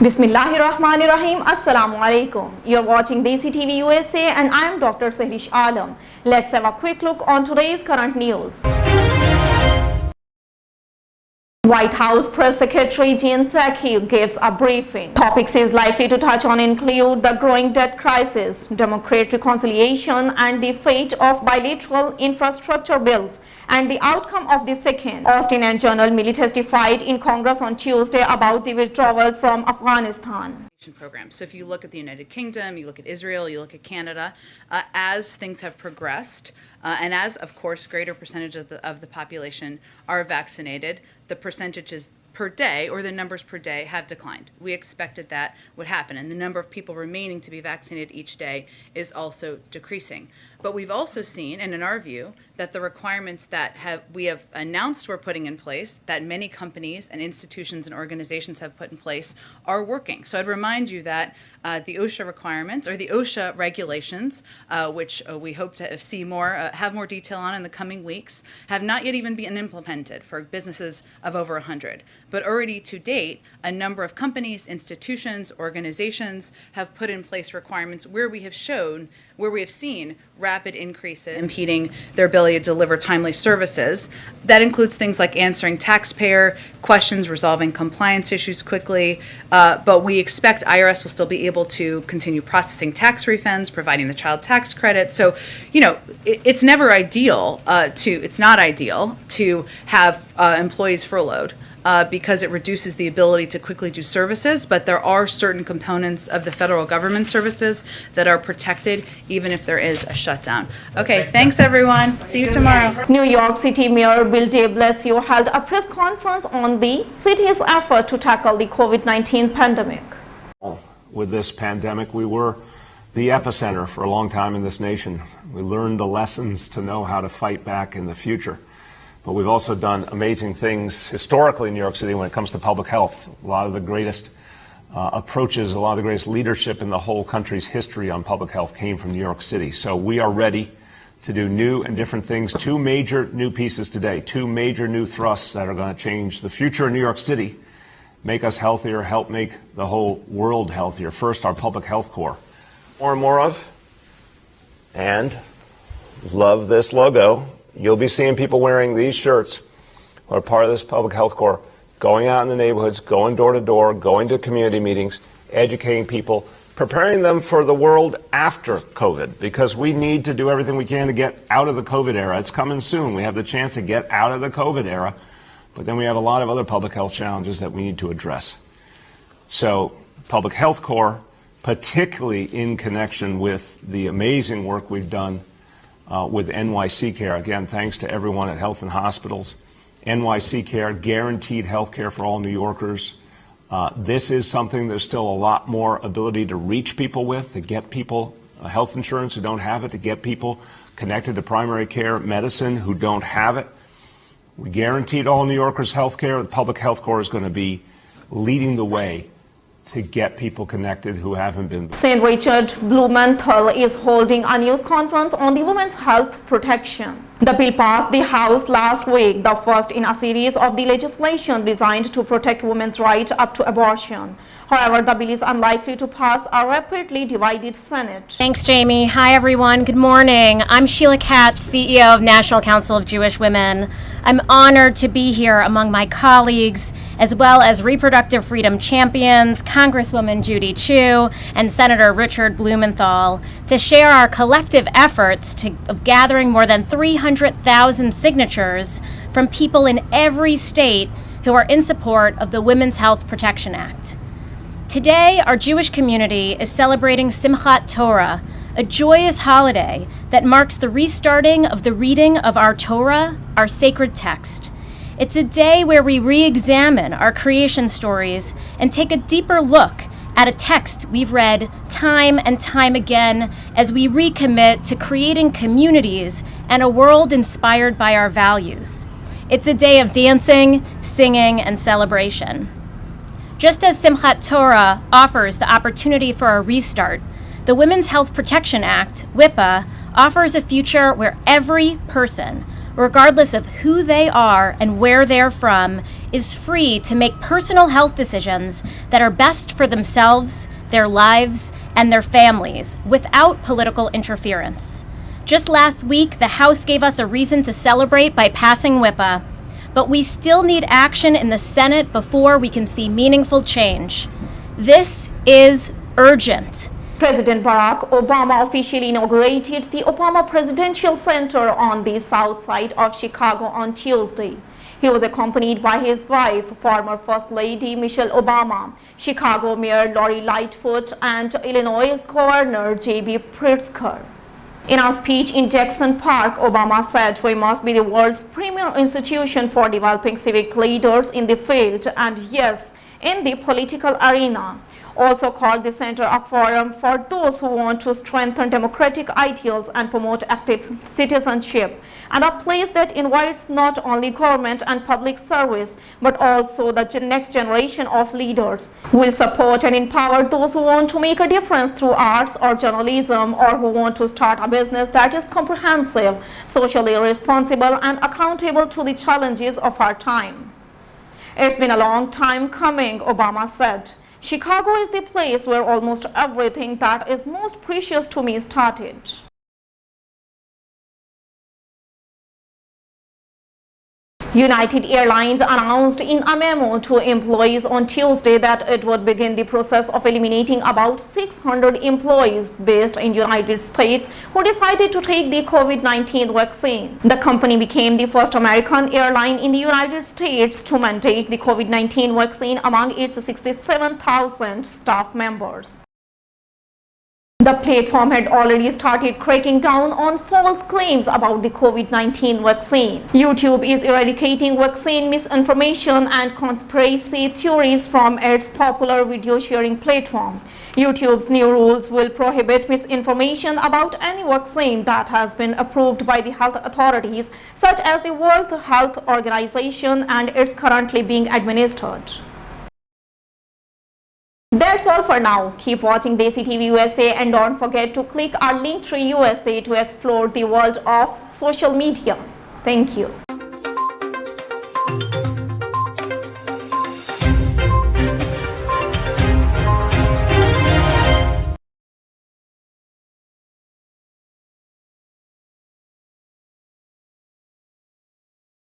Bismillahirrahmanirrahim. Assalamu alaikum. You're watching DESI TV USA and I'm Dr. Sahrish Alam. Let's have a quick look on today's current news. White House Press Secretary Sackie gives a briefing. Topics he's likely to touch on include the growing debt crisis, Democrat reconciliation, and the fate of bilateral infrastructure bills, and the outcome of the second. Austin and General Milli testified in Congress on Tuesday about the withdrawal from Afghanistan. Program. So if you look at the United Kingdom, you look at Israel, you look at Canada, as things have progressed, and as, of course, greater percentage of the population are vaccinated, the percentages per day, or the numbers per day, have declined. We expected that would happen, and the number of people remaining to be vaccinated each day is also decreasing. But we've also seen, and in our view, that the requirements that we have announced we're putting in place, that many companies and institutions and organizations have put in place, are working. So I'd remind you that the OSHA requirements, or the OSHA regulations, which we hope to see have more detail on in the coming weeks, have not yet even been implemented for businesses of over 100. But already to date, a number of companies, institutions, organizations have put in place requirements where we have seen rapid increases impeding their ability to deliver timely services. That includes things like answering taxpayer questions, resolving compliance issues quickly, but we expect IRS will still be able to continue processing tax refunds, providing the child tax credit. So, it's never ideal it's not ideal to have employees furloughed. Because it reduces the ability to quickly do services, but there are certain components of the federal government services that are protected even if there is a shutdown. Okay, thanks everyone. See you tomorrow. New York City Mayor Bill de Blasio held a press conference on the city's effort to tackle the COVID-19 pandemic. With this pandemic, we were the epicenter for a long time in this nation. We learned the lessons to know how to fight back in the future. But we've also done amazing things historically in New York City when it comes to public health. A lot of the greatest approaches, a lot of the greatest leadership in the whole country's history on public health came from New York City. So we are ready to do new and different things. Two major new pieces today, two major new thrusts that are going to change the future of New York City, make us healthier, help make the whole world healthier. First, our public health corps. More and more of, and love this logo. You'll be seeing people wearing these shirts who are part of this public health corps, going out in the neighborhoods, going door to door, going to community meetings, educating people, preparing them for the world after COVID, because we need to do everything we can to get out of the COVID era. It's coming soon. We have the chance to get out of the COVID era, but then we have a lot of other public health challenges that we need to address. So, public health corps, particularly in connection with the amazing work we've done with NYC Care. Again, thanks to everyone at Health and Hospitals. NYC Care, guaranteed health care for all New Yorkers. This is something there's still a lot more ability to reach people with, to get people health insurance who don't have it, to get people connected to primary care medicine who don't have it. We guaranteed all New Yorkers health care. The Public Health Corps is going to be leading the way to get people connected who haven't been. St. Richard Blumenthal is holding a news conference on the women's health protection. The bill passed the House last week, the first in a series of the legislation designed to protect women's right up to abortion. However, the bill is unlikely to pass a rapidly divided Senate. Thanks, Jamie. Hi, everyone. Good morning. I'm Sheila Katz, CEO of National Council of Jewish Women. I'm honored to be here among my colleagues, as well as reproductive freedom champions, Congresswoman Judy Chu and Senator Richard Blumenthal, to share our collective efforts of gathering more than 300,000 signatures from people in every state who are in support of the Women's Health Protection Act. Today, our Jewish community is celebrating Simchat Torah, a joyous holiday that marks the restarting of the reading of our Torah, our sacred text. It's a day where we re-examine our creation stories and take a deeper look at a text we've read time and time again as we recommit to creating communities and a world inspired by our values. It's a day of dancing, singing, and celebration. Just as Simchat Torah offers the opportunity for a restart, The Women's Health Protection Act, WIPA, offers a future where every person, regardless of who they are and where they're from, is free to make personal health decisions that are best for themselves, their lives, and their families without political interference. Just last week, the House gave us a reason to celebrate by passing WIPA, but we still need action in the Senate before we can see meaningful change. This is urgent. President Barack Obama officially inaugurated the Obama Presidential Center on the south side of Chicago on Tuesday. He was accompanied by his wife, former First Lady Michelle Obama, Chicago Mayor Lori Lightfoot, and Illinois Governor J.B. Pritzker. In a speech in Jackson Park, Obama said we must be the world's premier institution for developing civic leaders in the field and, yes, in the political arena. Also called the center a forum for those who want to strengthen democratic ideals and promote active citizenship, and a place that invites not only government and public service, but also the next generation of leaders. Will support and empower those who want to make a difference through arts or journalism, or who want to start a business that is comprehensive, socially responsible, and accountable to the challenges of our time. It's been a long time coming, Obama said. Chicago is the place where almost everything that is most precious to me started. United Airlines announced in a memo to employees on Tuesday that it would begin the process of eliminating about 600 employees based in the United States who decided to take the COVID-19 vaccine. The company became the first American airline in the United States to mandate the COVID-19 vaccine among its 67,000 staff members. The platform had already started cracking down on false claims about the COVID-19 vaccine. YouTube is eradicating vaccine misinformation and conspiracy theories from its popular video sharing platform. YouTube's new rules will prohibit misinformation about any vaccine that has been approved by the health authorities, such as the World Health Organization, and it's currently being administered. That's all for now. Keep watching DESI TV USA and don't forget to click our Linktree USA to explore the world of social media. Thank you.